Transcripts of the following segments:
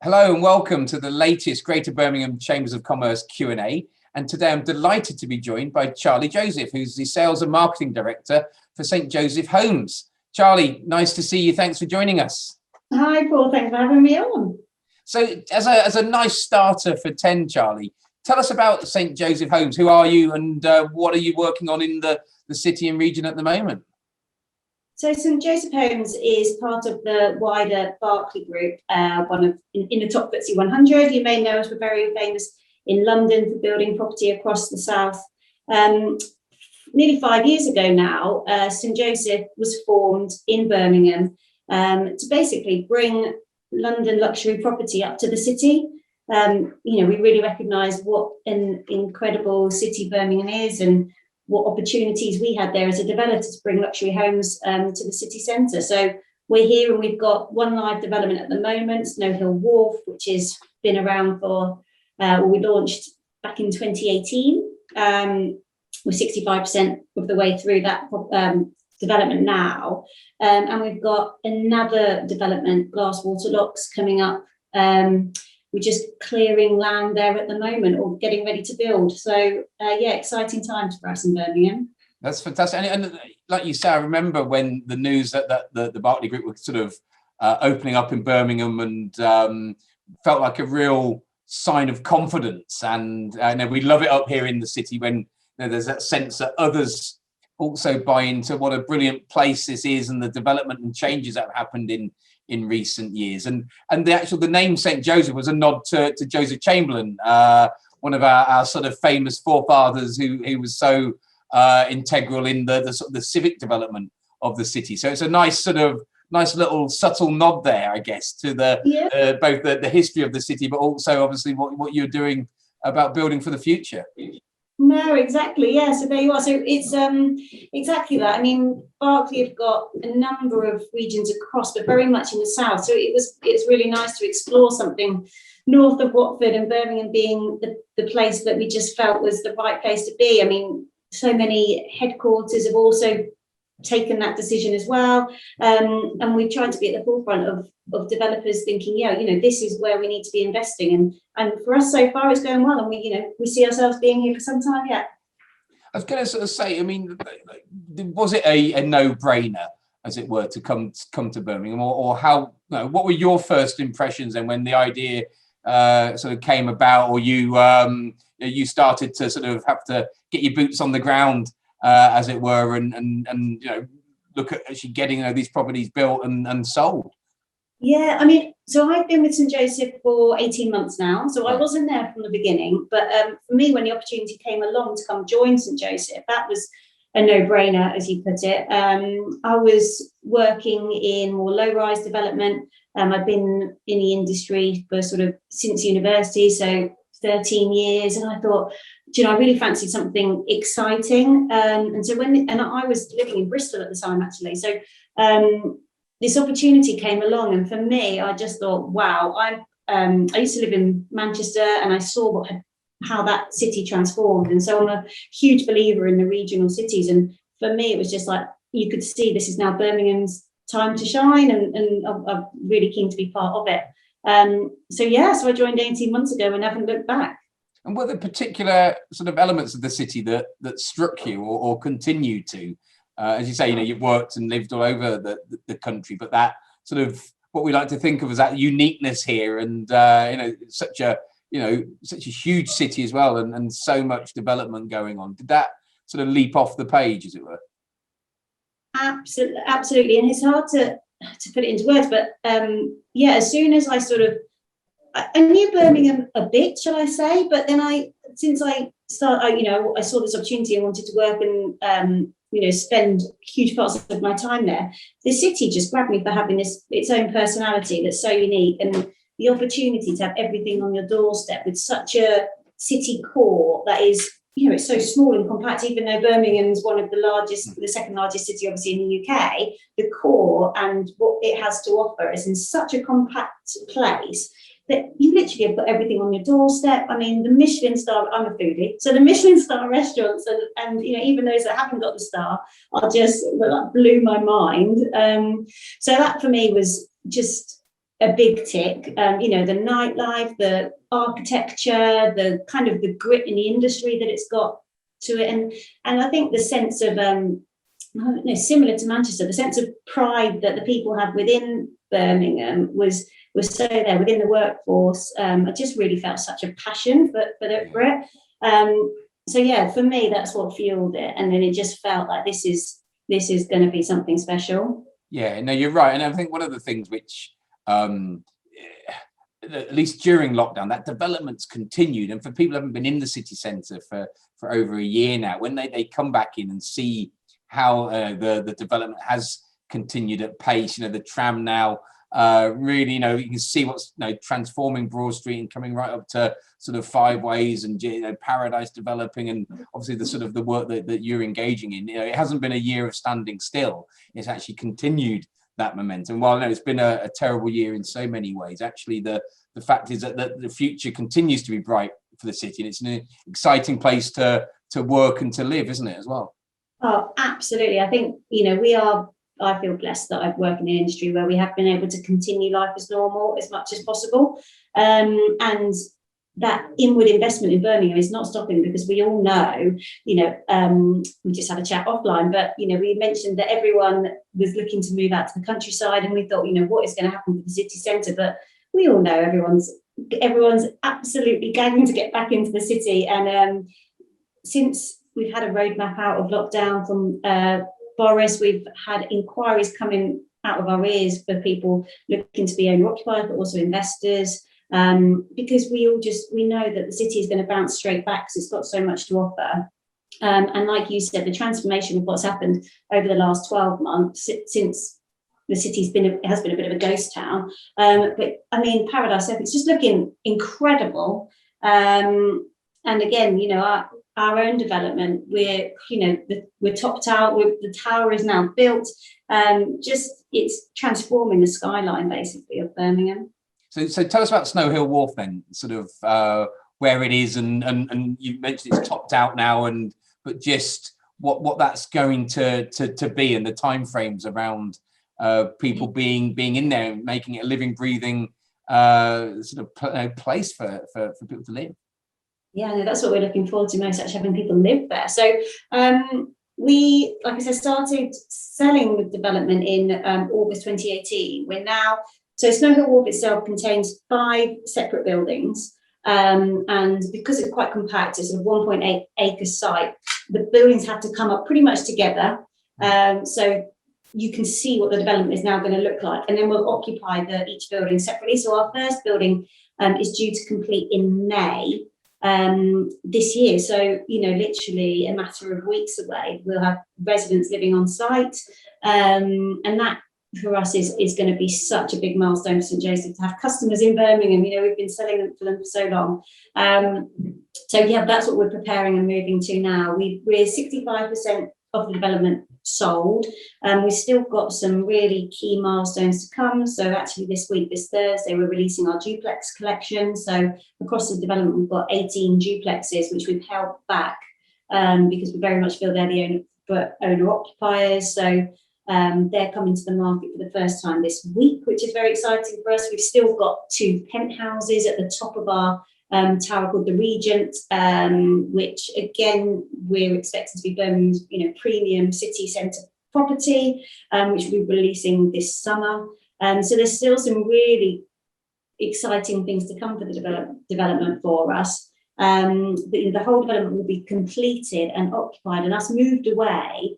Hello and welcome to the latest Greater Birmingham Chambers of Commerce Q&A. And today I'm delighted to be joined by Charlie Joseph, who's the Sales and Marketing Director for St. Joseph Homes. Charlie, nice to see you. Thanks for joining us. Hi, Paul. Thanks for having me on. So as a nice starter for 10, Charlie, tell us about St. Joseph Homes. Who are you and what are you working on in the city and region at the moment? So St. Joseph Homes is part of the wider Berkeley Group, in the top FTSE 100. You may know us, we're very famous in London for building property across the south. Nearly 5 years ago now, St. Joseph was formed in Birmingham to basically bring London luxury property up to the city. We really recognise what an incredible city Birmingham is and what opportunities we had there as a developer to bring luxury homes to the city centre. So we're here and we've got one live development at the moment, Snow Hill Wharf, which has been around for, we launched back in 2018. We're 65% of the way through that development now. And we've got another development, Glasswater Locks, coming up. We're just clearing land there at the moment or getting ready to build. So, exciting times for us in Birmingham. That's fantastic. And like you say, I remember when the news that the Berkeley Group was sort of opening up in Birmingham and felt like a real sign of confidence. And we love it up here in the city when there's that sense that others also buy into what a brilliant place this is and the development and changes that have happened in recent years. And the name St. Joseph was a nod to Joseph Chamberlain, one of our sort of famous forefathers who was so integral in the sort of the civic development of the city. So it's a nice little subtle nod there, I guess, to both the history of the city, but also obviously what you're doing about building for the future. No, exactly. Yeah. So there you are. So it's exactly that. I mean, Berkeley have got a number of regions across, but very much in the south. So it's really nice to explore something north of Watford and Birmingham being the place that we just felt was the right place to be. I mean, so many headquarters have also taken that decision as well. And we've tried to be at the forefront of developers thinking, this is where we need to be investing. And for us so far it's going well, and we see ourselves being here for some time yet. I was going to sort of say, I mean, was it a no-brainer, as it were, to come to Birmingham, or how? What were your first impressions then when the idea sort of came about, or you started to sort of have to get your boots on the ground, as it were, and look at actually getting these properties built and sold? Yeah, I mean, so I've been with St. Joseph for 18 months now, so I wasn't there from the beginning, but for me, when the opportunity came along to come join St. Joseph, that was a no-brainer, as you put it. I was working in more low-rise development. I've been in the industry for sort of since university, so 13 years, and I thought, I really fancied something exciting. And so I was living in Bristol at the time, actually. So this opportunity came along, and for me, I just thought, wow, I used to live in Manchester, and I saw how that city transformed. And so I'm a huge believer in the regional cities. And for me, it was just like, you could see this is now Birmingham's time to shine, and I'm really keen to be part of it. So I joined 18 months ago and haven't looked back. And were there particular sort of elements of the city that struck you or continue to? As you say, you've worked and lived all over the country, but that sort of what we like to think of as that uniqueness here, and such a huge city as well, and so much development going on. Did that sort of leap off the page, as it were? Absolutely, and it's hard to put it into words, but as soon as I knew Birmingham a bit, shall I say, but then I saw this opportunity and wanted to work and spend huge parts of my time there. The city just grabbed me for having its own personality that's so unique, and the opportunity to have everything on your doorstep with such a city core that is, it's so small and compact. Even though Birmingham's one of the second largest city, obviously, in the UK, the core and what it has to offer is in such a compact place that you literally have got everything on your doorstep. I mean, the Michelin star, I'm a foodie, so the Michelin star restaurants and even those that haven't got the star are just blew my mind. So that for me was just a big tick. You know, the nightlife, the architecture, the kind of the grit in the industry that it's got to it, and I think the sense of I don't know, similar to Manchester, the sense of pride that the people have within Birmingham was so there within the workforce. I just really felt such a passion for it. So yeah, for me, that's what fueled it, and then it just felt like this is going to be something special. Yeah, no, you're right, and I think one of the things which, at least during lockdown, that development's continued, and for people who haven't been in the city centre for over a year now, when they come back in and see how the development has continued at pace, you know, the tram now. Really, you know, you can see what's, you know, transforming Broad Street and coming right up to sort of Five Ways, and, you know, Paradise developing, and obviously the sort of the work that you're engaging in. You know, it hasn't been a year of standing still. It's actually continued that momentum. While, you know, it's been a terrible year in so many ways, actually the fact is that the future continues to be bright for the city, and it's an exciting place to work and to live, isn't it, as well? Oh, absolutely. I think, you know, I feel blessed that I work in an industry where we have been able to continue life as normal as much as possible. And that inward investment in Birmingham is not stopping, because we all know, you know, we just had a chat offline, but, you know, we mentioned that everyone was looking to move out to the countryside, and we thought, you know, what is going to happen with the city centre? But we all know everyone's absolutely gagging to get back into the city. And since we've had a roadmap out of lockdown from Boris, we've had inquiries coming out of our ears for people looking to be owner-occupied, but also investors, because we know that the city is going to bounce straight back because it's got so much to offer. And like you said, the transformation of what's happened over the last 12 months since the city's has been a bit of a ghost town. But I mean, Paradise, it's just looking incredible. And again, you know, our own development, we're topped out. The tower is now built. It's transforming the skyline basically of Birmingham. So tell us about Snow Hill Wharf then, sort of where it is, and you mentioned it's topped out now, but just what that's going to be, and the timeframes around people being in there and making it a living, breathing sort of place for people to live. Yeah, no, that's what we're looking forward to most, actually, having people live there. So we, like I said, started selling the development in August 2018. So Snow Hill Wharf itself contains 5 separate buildings. And because it's quite compact, it's a 1.8 acre site, the buildings have to come up pretty much together. So you can see what the development is now going to look like. And then we'll occupy each building separately. So our first building is due to complete in May this year. So, you know, literally a matter of weeks away, we'll have residents living on site. And that for us is going to be such a big milestone for St Joseph, to have customers in Birmingham. You know, we've been selling them for so long. So yeah, that's what we're preparing and moving to now. We're 65% of the development sold. We've still got some really key milestones to come. So actually this Thursday, we're releasing our duplex collection. So across the development, we've got 18 duplexes, which we've held back because we very much feel they're the owner occupiers. So they're coming to the market for the first time this week, which is very exciting for us. We've still got 2 penthouses at the top of our tower called the Regent, which again we're expecting to be Birmingham's, you know, premium city centre property, which we'll be releasing this summer. So there's still some really exciting things to come for the development for us. But, you know, the whole development will be completed and occupied and us moved away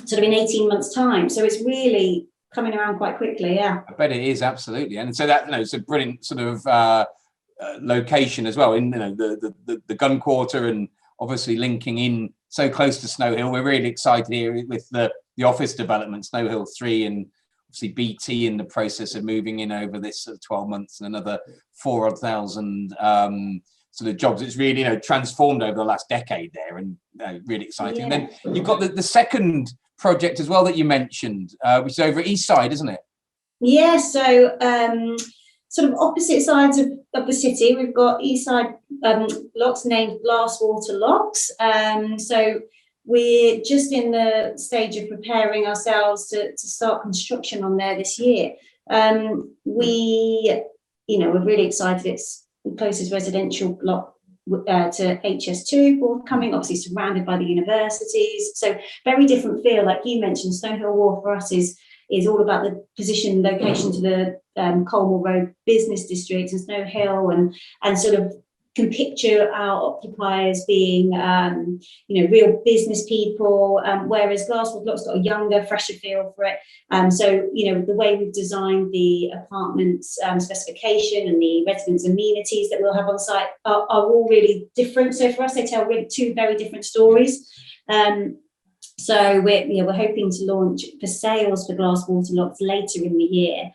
sort of in 18 months' time. So it's really coming around quite quickly. Yeah, I bet it is, absolutely. And so that, you know, it's a brilliant sort of location as well, in, you know, the gun quarter, and obviously linking in so close to Snow Hill. We're really excited here with the office development, Snow Hill 3, and obviously BT in the process of moving in over this 12 months, and another 4,000 sort of jobs. It's really, you know, transformed over the last decade there, and really exciting. Yeah. And then you've got the second project as well that you mentioned, which is over East Side, isn't it? Yeah, so sort of opposite sides of the city, we've got East Side Locks, named Glasswater Locks. So we're just in the stage of preparing ourselves to start construction on there this year. We're really excited. It's the closest residential block to HS2 forthcoming, obviously surrounded by the universities. So very different feel. Like you mentioned, Snow Hill Wharf for us is all about the position, location to the Colmore Road business district and Snow Hill, and sort of can picture our occupiers being, real business people, whereas Glasswater Locks got a younger, fresher feel for it. So, the way we've designed the apartments specification and the residence amenities that we'll have on site are all really different. So for us, they tell really two very different stories. So we're hoping to launch for sales for Glasswater Locks later in the year.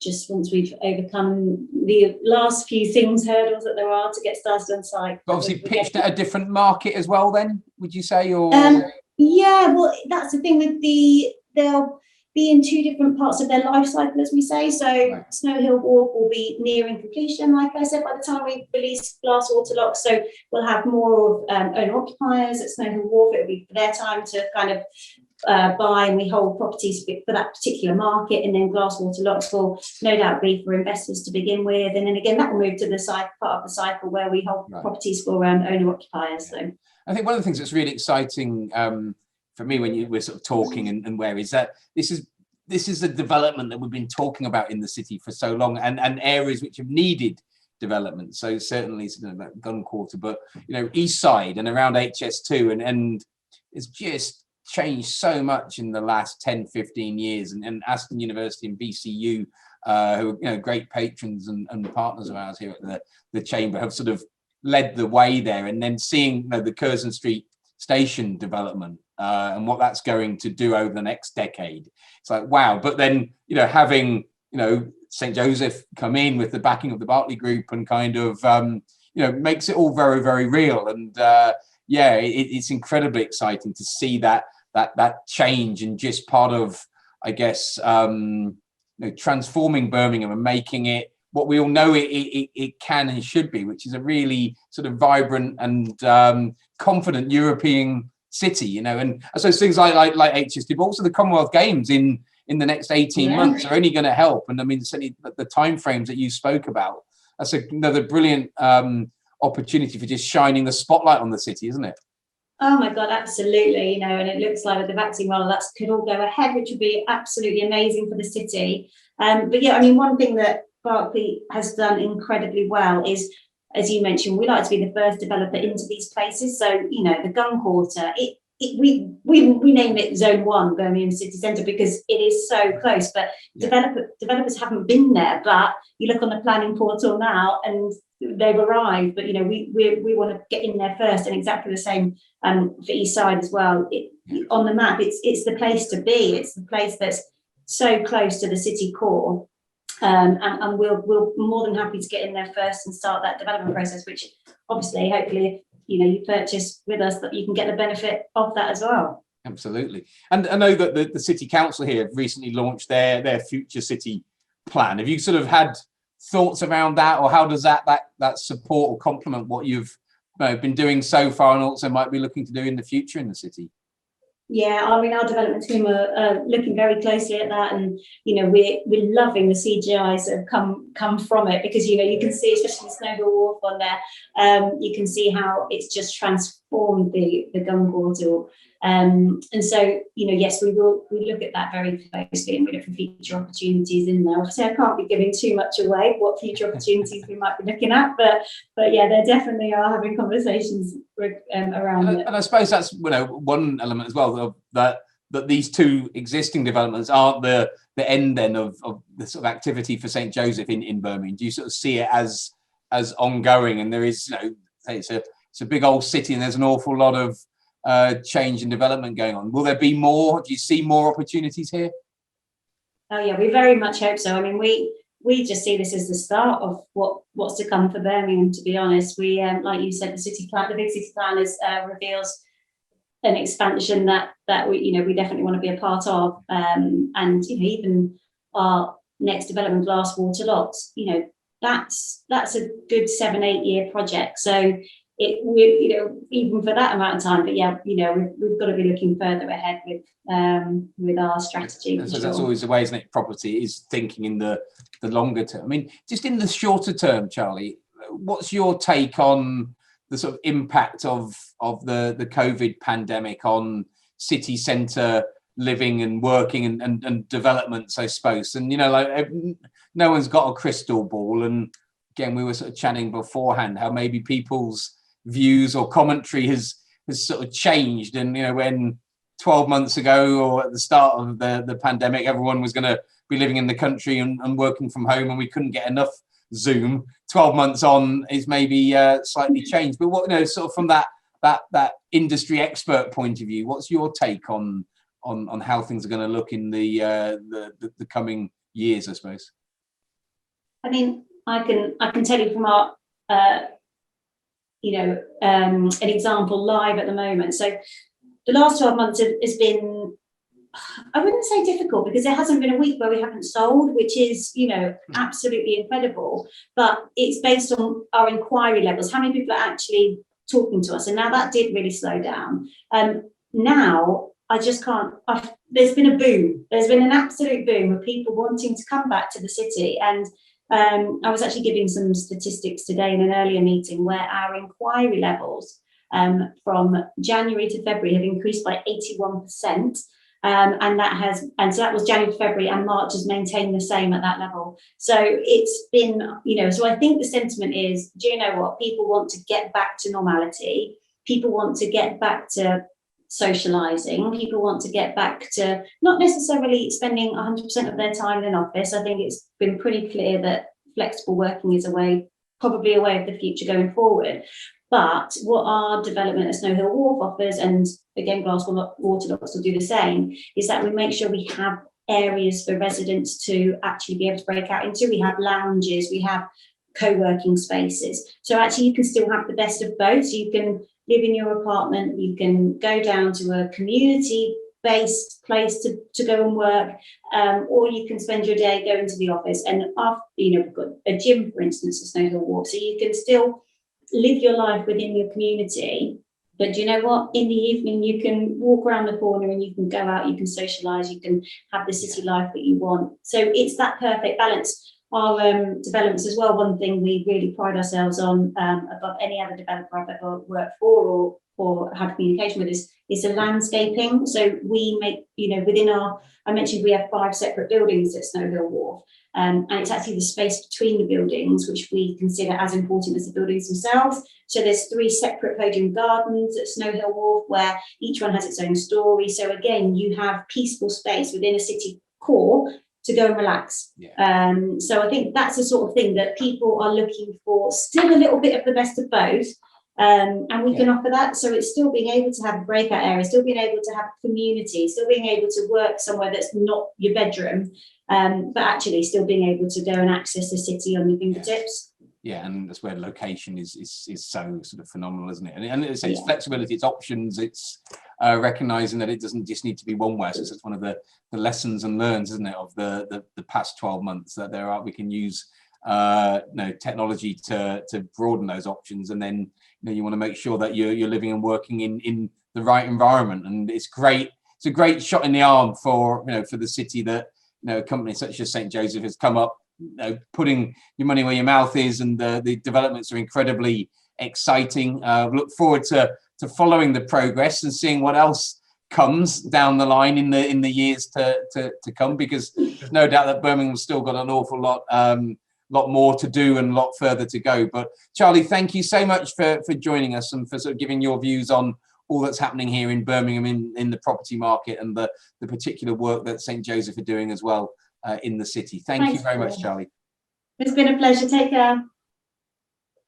Just once we've overcome the last few hurdles that there are to get started on site. But obviously pitched at a different market as well then, would you say? Or yeah, well, that's the thing with they'll be in two different parts of their life cycle, as we say. So right. Snow Hill Wharf will be nearing completion, like I said, by the time we release Glasswater Locks. So we'll have more of owner occupiers at Snow Hill Wharf. It'll be for their time to kind of buy, and we hold properties for that particular market. And then Glasswater Locks will no doubt be for investors to begin with. And then again, that will move to the part of the cycle where we hold right. properties for owner occupiers. So I think one of the things that's really exciting for me when we're sort of talking and where is that this is a development that we've been talking about in the city for so long, and areas which have needed development. So certainly that Gun Quarter, but East Side and around HS2 and it's just changed so much in the last 10-15 years, and Aston University and BCU who are great patrons and partners of ours here at the Chamber have sort of led the way there, and then seeing the Curzon Street station development and what that's going to do over the next decade, it's like wow. But then having St. Joseph come in with the backing of the Barclay Group and kind of makes it all very, very real, and it's incredibly exciting to see that change and just part of, I guess, transforming Birmingham and making it what we all know it can and should be, which is a really sort of vibrant and confident European city, and I suppose things like HS2, but also the Commonwealth Games in the next 18 months are only going to help. And I mean, certainly the timeframes that you spoke about, that's another brilliant opportunity for just shining the spotlight on the city, isn't it? Oh my God, absolutely. And it looks like with the vaccine rollout, that could all go ahead, which would be absolutely amazing for the city. But yeah, I mean, one thing that Barclay has done incredibly well is, as you mentioned, we like to be the first developer into these places. So, the Gun Quarter, we name it Zone 1, Birmingham City Centre, because it is so close. But developers haven't been there. But you look on the planning portal now, and they've arrived. But we want to get in there first, and exactly the same for East Side as well. On the map, it's the place to be. It's the place that's so close to the city core. And we're more than happy to get in there first and start that development process, which obviously, hopefully, you purchase with us, that you can get the benefit of that as well. Absolutely. And I know that the City Council here have recently launched their future city plan. Have you sort of had thoughts around that, or how does that support or complement what you've been doing so far and also might be looking to do in the future in the city? Yeah, I mean, our development team are looking very closely at that, and we're loving the CGIs that have come from it, because you can see, especially the Snow Hill Wharf on there, you can see how it's just transformed the Gun Quarter, and so yes, we look at that very closely, and we look for future opportunities in there. Obviously, I can't be giving too much away what future opportunities we might be looking at, but yeah, they definitely are having conversations around it. And I suppose that's one element as well, that these two existing developments aren't the end then of the sort of activity for St. Joseph in Birmingham. Do you sort of see it as ongoing? And there is, it's a big old city, and there's an awful lot of change and development going on. Will there be more? Do you see more opportunities here? Oh yeah, we very much hope so. I mean, we just see this as the start of what's to come for Birmingham, to be honest. We, like you said, the big city plan reveals an expansion that we definitely want to be a part of. And even our next development, Glasswater Locks, that's a good 7-8 year project. So even for that amount of time. But yeah, we've got to be looking further ahead with our strategy. So that's always the way, isn't it? Property is thinking in the longer term. I mean, just in the shorter term, Charlie, what's your take on the sort of impact of the COVID pandemic on city centre living and working and developments, I suppose? And no one's got a crystal ball. And again, we were sort of chatting beforehand how maybe people's views or commentary has sort of changed. And when 12 months ago, or at the start of the pandemic, everyone was going to be living in the country and working from home, and we couldn't get enough Zoom. 12 months on is maybe slightly changed. But what sort of from that industry expert point of view, what's your take on how things are going to look in the coming years, I suppose? I mean, I can tell you from our an example live at the moment. So the last 12 months has been, I wouldn't say difficult, because there hasn't been a week where we haven't sold, which is, absolutely incredible. But it's based on our inquiry levels, how many people are actually talking to us. And now that did really slow down. Now I just can't, there's been a boom. There's been an absolute boom of people wanting to come back to the city. And I was actually giving some statistics today in an earlier meeting where our inquiry levels from January to February have increased by 81%. And so that was January to February, and March has maintained the same at that level. So it's been, so I think the sentiment is, do you know what? People want to get back to normality. People want to get back to socializing. People want to get back to not necessarily spending 100% of their time in an office. I think it's been pretty clear that flexible working is probably a way of the future going forward. But what our development at Snow Hill Wharf offers, and again, Glasswater Locks will do the same, is that we make sure we have areas for residents to actually be able to break out into. We have lounges, we have co-working spaces. So actually you can still have the best of both. So you can live in your apartment, you can go down to a community-based place to go and work, or you can spend your day going to the office. And after, we've got a gym, for instance, at Snow Hill Wharf, so you can still live your life within your community. But do you know what? In the evening, you can walk around the corner and you can go out, you can socialise, you can have the city life that you want. So it's that perfect balance. Our developments as well, one thing we really pride ourselves on above any other developer I've ever worked for or had communication with is the landscaping. So we make, within I mentioned we have 5 separate buildings at Snow Hill Wharf, and it's actually the space between the buildings which we consider as important as the buildings themselves. So there's 3 separate podium gardens at Snow Hill Wharf where each one has its own story. So again, you have peaceful space within a city core to go and relax. Yeah. So I think that's the sort of thing that people are looking for, still a little bit of the best of both. And we can offer that. So it's still being able to have a breakout area, still being able to have community, still being able to work somewhere that's not your bedroom, but actually still being able to go and access the city on your fingertips. Yeah, and that's where location is so sort of phenomenal, isn't it? And it's flexibility, it's options, it's recognizing that it doesn't just need to be one way. So it's one of the lessons and learns, isn't it, of the past 12 months, that we can use technology to broaden those options, and then you want to make sure that you're living and working in the right environment. And it's great. It's a great shot in the arm for the city that a company such as St. Joseph has come up, putting your money where your mouth is, and the developments are incredibly exciting. Look forward to following the progress and seeing what else comes down the line in the years to come, because there's no doubt that Birmingham's still got an awful lot more to do and a lot further to go. But Charlie, thank you so much for joining us and for sort of giving your views on all that's happening here in Birmingham in the property market, and the particular work that St. Joseph are doing as well in the city. Thank you very much, Charlie. It's been a pleasure. Take care.